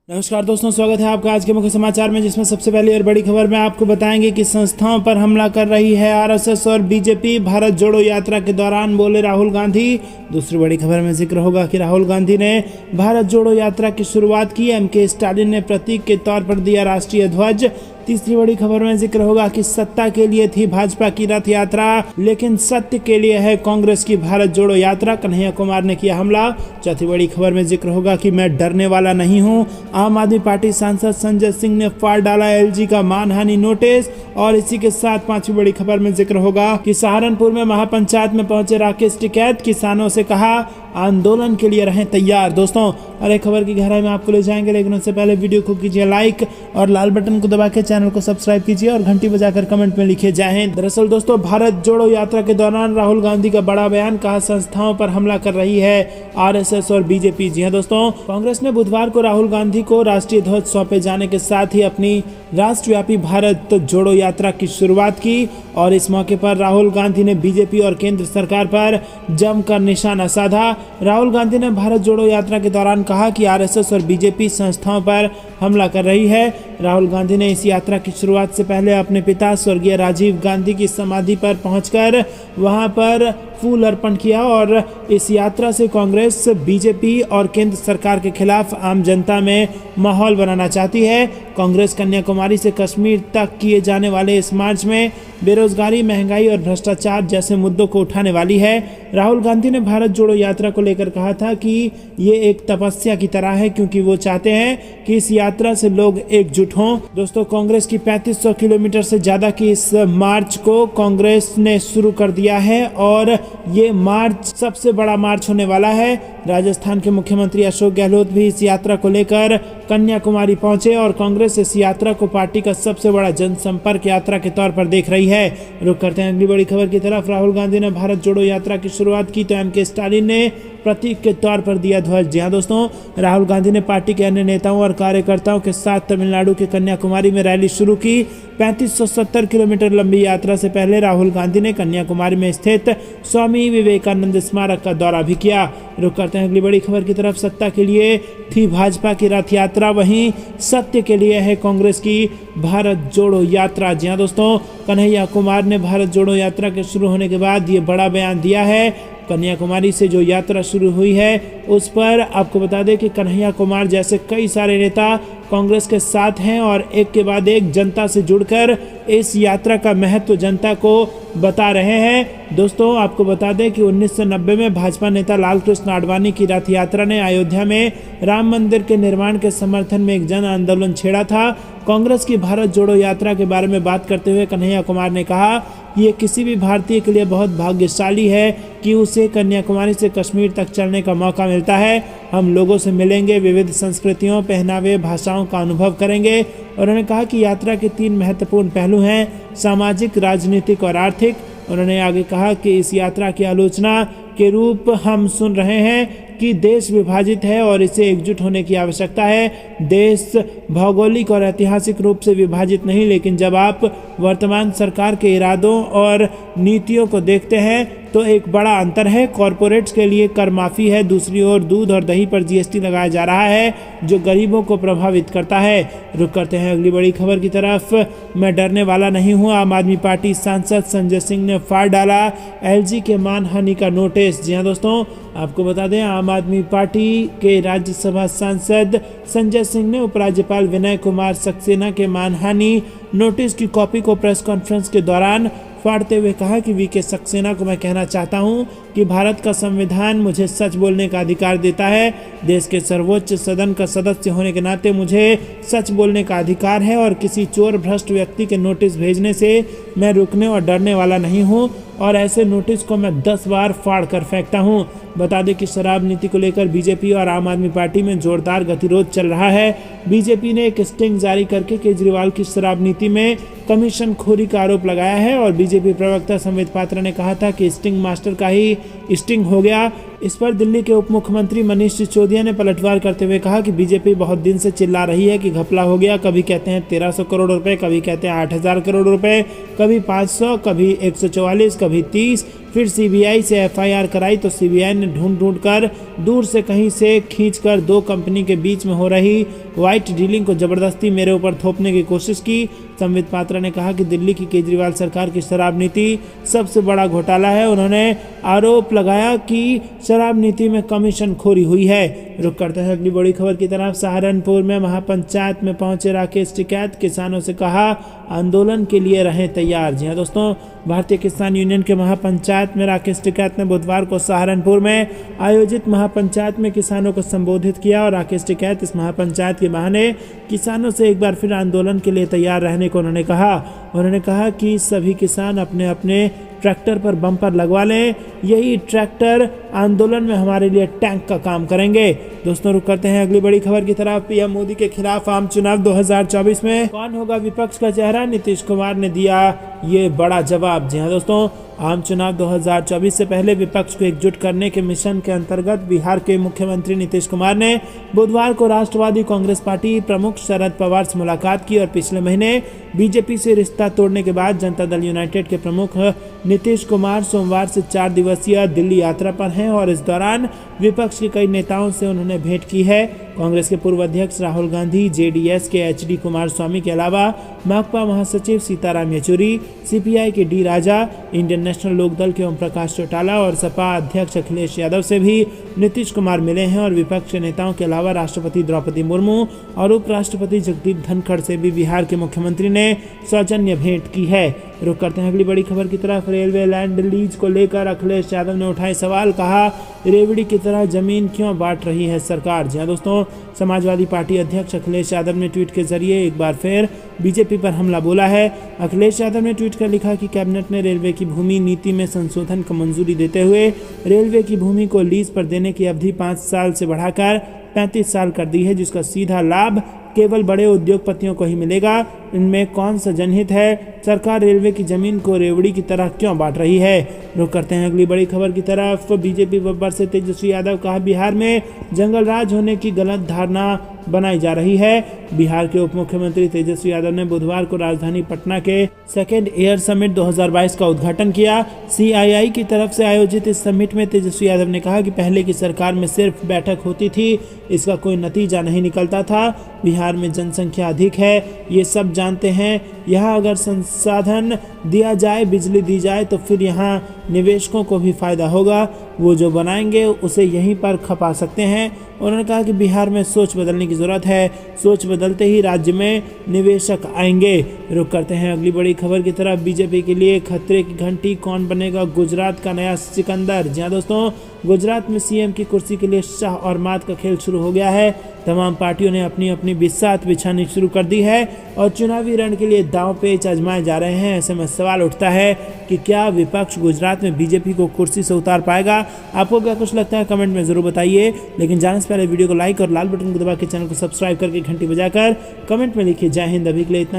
नमस्कार दोस्तों, स्वागत है आपका आज के मुख्य समाचार में, जिसमें सबसे पहली और बड़ी खबर में आपको बताएंगे कि संस्थाओं पर हमला कर रही है आरएसएस और बीजेपी। भारत जोड़ो यात्रा के दौरान बोले राहुल गांधी। दूसरी बड़ी खबर में जिक्र होगा कि राहुल गांधी ने भारत जोड़ो यात्रा की शुरुआत की। एमके स्टालिन ने प्रतीक के तौर पर दिया राष्ट्रीय ध्वज। तीसरी बड़ी खबर में जिक्र होगा कि सत्ता के लिए थी भाजपा की रथ यात्रा, लेकिन सत्य के लिए है कांग्रेस की भारत जोड़ो यात्रा। कन्हैया कुमार ने किया हमला। चौथी बड़ी खबर में जिक्र होगा कि मैं डरने वाला नहीं हूं। आम आदमी पार्टी सांसद संजय सिंह ने फाड़ डाला एलजी का मानहानि नोटिस। और इसी के साथ पांचवी बड़ी खबर में जिक्र होगा कि सहारनपुर में महापंचायत में पहुंचे राकेश टिकैत। किसानों से कहा आंदोलन के लिए रहें तैयार। दोस्तों, और एक खबर की गहराई में आपको ले जाएंगे, लेकिन उससे पहले वीडियो को कीजिए लाइक और लाल बटन को दबा के चैनल को सब्सक्राइब कीजिए और घंटी बजाकर कमेंट में लिखे जय हिंद। दरअसल दोस्तों, भारत जोड़ो यात्रा के दौरान राहुल गांधी का बड़ा बयान। कहा संस्थाओं पर हमला कर रही है आरएसएस और बीजेपी। जी हां दोस्तों, कांग्रेस ने बुधवार को राहुल गांधी को राष्ट्रीय ध्वज सौंपे जाने के साथ ही अपनी राष्ट्रव्यापी भारत जोड़ो यात्रा की शुरुआत की। और इस मौके पर राहुल गांधी ने बीजेपी और केंद्र सरकार पर जमकर निशाना साधा। राहुल गांधी ने भारत जोड़ो यात्रा के दौरान कहा कि आरएसएस और बीजेपी संस्थाओं पर हमला कर रही है। राहुल गांधी ने इस यात्रा की शुरुआत से पहले अपने पिता स्वर्गीय राजीव गांधी की समाधि पर पहुंचकर वहां पर फूल अर्पण किया। और इस यात्रा से कांग्रेस, बीजेपी और केंद्र सरकार के खिलाफ आम जनता में माहौल बनाना चाहती है। कांग्रेस कन्याकुमारी से कश्मीर तक किए जाने वाले इस मार्च में बेरोजगारी, महंगाई और भ्रष्टाचार जैसे मुद्दों को उठाने वाली है। राहुल गांधी ने भारत जोड़ो यात्रा को लेकर कहा था कि ये एक तपस्या की तरह है, क्योंकि वो चाहते हैं कि इस यात्रा से लोग एकजुट हों। दोस्तों, कांग्रेस की 3500 किलोमीटर से ज्यादा की इस मार्च को कांग्रेस ने शुरू कर दिया है और ये मार्च सबसे बड़ा मार्च होने वाला है। राजस्थान के मुख्यमंत्री अशोक गहलोत भी इस यात्रा को लेकर कन्याकुमारी पहुंचे और कांग्रेस इस यात्रा को पार्टी का सबसे बड़ा जनसंपर्क यात्रा के तौर पर देख रही है। रुक करते हैं अगली बड़ी खबर की तरफ। राहुल गांधी ने भारत जोड़ो यात्रा की शुरुआत की तो एमके स्टालिन ने प्रतीक के तौर पर दिया ध्वज। जी हां दोस्तों, राहुल गांधी ने पार्टी के अन्य नेताओं और कार्यकर्ताओं के साथ तमिलनाडु के कन्याकुमारी में रैली शुरू की। 3570 किलोमीटर लंबी यात्रा से पहले राहुल गांधी ने कन्याकुमारी में स्थित स्वामी विवेकानंद स्मारक का दौरा भी किया। रुक करते हैं अगली बड़ी खबर की तरफ। सत्ता के लिए थी भाजपा की रथ यात्रा, वहीं सत्य के लिए है कांग्रेस की भारत जोड़ो यात्रा। जी हां दोस्तों, कन्हैया कुमार ने भारत जोड़ो यात्रा के शुरू होने के बाद ये बड़ा बयान दिया है। कन्याकुमारी से जो यात्रा शुरू हुई है उस पर आपको बता दें कि कन्हैया कुमार जैसे कई सारे नेता कांग्रेस के साथ हैं और एक के बाद एक जनता से जुड़कर इस यात्रा का महत्व जनता को बता रहे हैं। दोस्तों, आपको बता दें कि 1990 में भाजपा नेता लालकृष्ण आडवाणी की रथ यात्रा ने अयोध्या में राम मंदिर के निर्माण के समर्थन में एक जन आंदोलन छेड़ा था। कांग्रेस की भारत जोड़ो यात्रा के बारे में बात करते हुए कन्हैया कुमार ने कहा, ये किसी भी भारतीय के लिए बहुत भाग्यशाली है कि उसे कन्याकुमारी से कश्मीर तक चलने का मौका मिलता है। हम लोगों से मिलेंगे, विविध संस्कृतियों, पहनावे, भाषाओं का अनुभव करेंगे। और उन्होंने कहा कि यात्रा के 3 महत्वपूर्ण पहलू हैं, सामाजिक, राजनीतिक और आर्थिक। उन्होंने आगे कहा कि इस यात्रा की आलोचना के रूप हम सुन रहे हैं कि देश विभाजित है और इसे एकजुट होने की आवश्यकता है। देश भौगोलिक और ऐतिहासिक रूप से विभाजित नहीं, लेकिन जब आप वर्तमान सरकार के इरादों और नीतियों को देखते हैं तो एक बड़ा अंतर है। कॉरपोरेट्स के लिए कर माफी है, दूसरी ओर दूध और दही पर जीएसटी लगाया जा रहा है जो गरीबों को प्रभावित करता है। रुक करते हैं अगली बड़ी खबर की तरफ। मैं डरने वाला नहीं हूं। आम आदमी पार्टी सांसद संजय सिंह ने फाड़ डाला एलजी के मानहानि का नोटिस। जी हां दोस्तों, आपको बता दें, आम आदमी पार्टी के राज्यसभा सांसद संजय सिंह ने उपराज्यपाल विनय कुमार सक्सेना के मानहानि नोटिस की कॉपी को प्रेस कॉन्फ्रेंस के दौरान फाड़ते हुए कहा कि वीके सक्सेना को मैं कहना चाहता हूं कि भारत का संविधान मुझे सच बोलने का अधिकार देता है। देश के सर्वोच्च सदन का सदस्य होने के नाते मुझे सच बोलने का अधिकार है और किसी चोर भ्रष्ट व्यक्ति के नोटिस भेजने से मैं रुकने और डरने वाला नहीं हूं और ऐसे नोटिस को मैं 10 बार फाड़ कर फेंकता हूं। बता दें कि शराब नीति को लेकर बीजेपी और आम आदमी पार्टी में जोरदार गतिरोध चल रहा है। बीजेपी ने एक स्टिंग जारी करके केजरीवाल की शराब नीति में कमीशन खोरी का आरोप लगाया है और बीजेपी प्रवक्ता संबित पात्रा ने कहा था कि स्टिंग मास्टर का ही स्टिंग हो गया। इस पर दिल्ली के उप मुख्यमंत्री मनीष सिसोदिया ने पलटवार करते हुए कहा कि बीजेपी बहुत दिन से चिल्ला रही है कि घपला हो गया। कभी कहते हैं 1300 करोड़ रुपए, कभी कहते हैं 8000 करोड़ रुपए, कभी 500, कभी 144, कभी 30, फिर सीबीआई से एफआईआर कराई तो सीबीआई ने ढूंढ कर दूर से कहीं से खींचकर दो कंपनी के बीच में हो रही व्हाइट डीलिंग को जबरदस्ती मेरे ऊपर थोपने की कोशिश की। संबित पात्रा ने कहा कि दिल्ली की केजरीवाल सरकार की शराब नीति सबसे बड़ा घोटाला है। उन्होंने आरोप लगाया कि शराब नीति में कमीशन खोरी हुई है। रुक करते हैं अगली बड़ी खबर की तरफ। सहारनपुर में महापंचायत में पहुंचे राकेश टिकैत, किसानों से कहा आंदोलन के लिए रहें तैयार। जी हाँ दोस्तों, भारतीय किसान यूनियन के महापंचायत में राकेश टिकैत ने बुधवार को सहारनपुर में आयोजित महापंचायत में किसानों को संबोधित किया और राकेश टिकैत इस महापंचायत के बहाने किसानों से एक बार फिर आंदोलन के लिए तैयार रहने को उन्होंने कहा कि सभी किसान अपने अपने ट्रैक्टर पर बम्पर लगवा लें, यही ट्रैक्टर आंदोलन में हमारे लिए टैंक का काम करेंगे। दोस्तों रुक करते हैं अगली बड़ी खबर की तरफ। पीएम मोदी के खिलाफ आम चुनाव 2024 में कौन होगा विपक्ष का चेहरा, नीतीश कुमार ने दिया ये बड़ा जवाब। जी हाँ दोस्तों, आम चुनाव 2024 से पहले विपक्ष को एकजुट करने के मिशन के अंतर्गत बिहार के मुख्यमंत्री नीतीश कुमार ने बुधवार को राष्ट्रवादी कांग्रेस पार्टी प्रमुख शरद पवार से मुलाकात की और पिछले महीने बीजेपी से रिश्ता तोड़ने के बाद जनता दल यूनाइटेड के प्रमुख नीतीश कुमार सोमवार से 4 दिवसीय दिल्ली यात्रा पर हैं और इस दौरान विपक्ष के कई नेताओं से उन्होंने भेंट की है। कांग्रेस के पूर्व अध्यक्ष राहुल गांधी, जेडीएस के एचडी कुमारस्वामी के अलावा माकपा महासचिव सीताराम येचुरी, सीपीआई के डी राजा, इंडियन नेशनल लोकदल के ओम प्रकाश चौटाला और सपा अध्यक्ष अखिलेश यादव से भी नीतीश कुमार मिले हैं और विपक्ष के नेताओं के अलावा राष्ट्रपति द्रौपदी मुर्मू और उपराष्ट्रपति जगदीप धनखड़ से भी बिहार के मुख्यमंत्री ने सौजन्य भेंट की है। रुक करते हैं अगली बड़ी खबर की तरफ। रेलवे लैंड लीज को लेकर अखिलेश यादव ने उठाए सवाल, कहा रेवड़ी की तरह जमीन क्यों बांट रही है सरकार। जी हाँ दोस्तों, समाजवादी पार्टी अध्यक्ष अखिलेश यादव ने ट्वीट के जरिए एक बार फिर बीजेपी पर हमला बोला है। अखिलेश यादव ने ट्वीट कर लिखा कि कैबिनेट ने रेलवे की भूमि नीति में संशोधन को मंजूरी देते हुए रेलवे की भूमि को लीज पर देने की अवधि 5 साल से बढ़ाकर 35 साल कर दी है, जिसका सीधा लाभ केवल बड़े उद्योगपतियों को ही मिलेगा। इनमें कौन सा जनहित है, सरकार रेलवे की जमीन को रेवड़ी की तरह क्यों बांट रही है। रुक करते हैं अगली बड़ी खबर की तरफ। बीजेपी बब्बर से तेजस्वी यादव, कहा बिहार में जंगल राज होने की गलत धारणा बनाई जा रही है। बिहार के उप मुख्यमंत्री तेजस्वी यादव ने बुधवार को राजधानी पटना के सेकेंड एयर समिट 2022 का उद्घाटन किया। सीआईआई की तरफ से आयोजित इस समिट में तेजस्वी यादव ने कहा कि पहले की सरकार में सिर्फ बैठक होती थी, इसका कोई नतीजा नहीं निकलता था। बिहार में जनसंख्या अधिक है, ये सब जानते हैं। यहाँ अगर संसाधन दिया जाए, बिजली दी जाए तो फिर यहाँ निवेशकों को भी फायदा होगा, वो जो बनाएंगे उसे यहीं पर खपा सकते हैं। उन्होंने कहा कि बिहार में सोच बदलने की ज़रूरत है, सोच बदलते ही राज्य में निवेशक आएंगे। रुक करते हैं अगली बड़ी खबर की तरफ। बीजेपी के लिए खतरे की घंटी, कौन बनेगा गुजरात का नया सिकंदर। जी हाँ दोस्तों, गुजरात में सीएम की कुर्सी के लिए शाह और मात का खेल शुरू हो गया है। तमाम पार्टियों ने अपनी अपनी बिसात बिछानी शुरू कर दी है और चुनावी रण के लिए दांव पेच आजमाए जा रहे हैं। ऐसे में सवाल उठता है कि क्या विपक्ष गुजरात में बीजेपी को कुर्सी से उतार पाएगा। आपको क्या कुछ लगता है कमेंट में ज़रूर बताइए, लेकिन जाने से पहले वीडियो को लाइक और लाल बटन को दबा के चैनल को सब्सक्राइब करके घंटी बजाकर कमेंट में लिखिए जय हिंद। अभी के लिए इतना।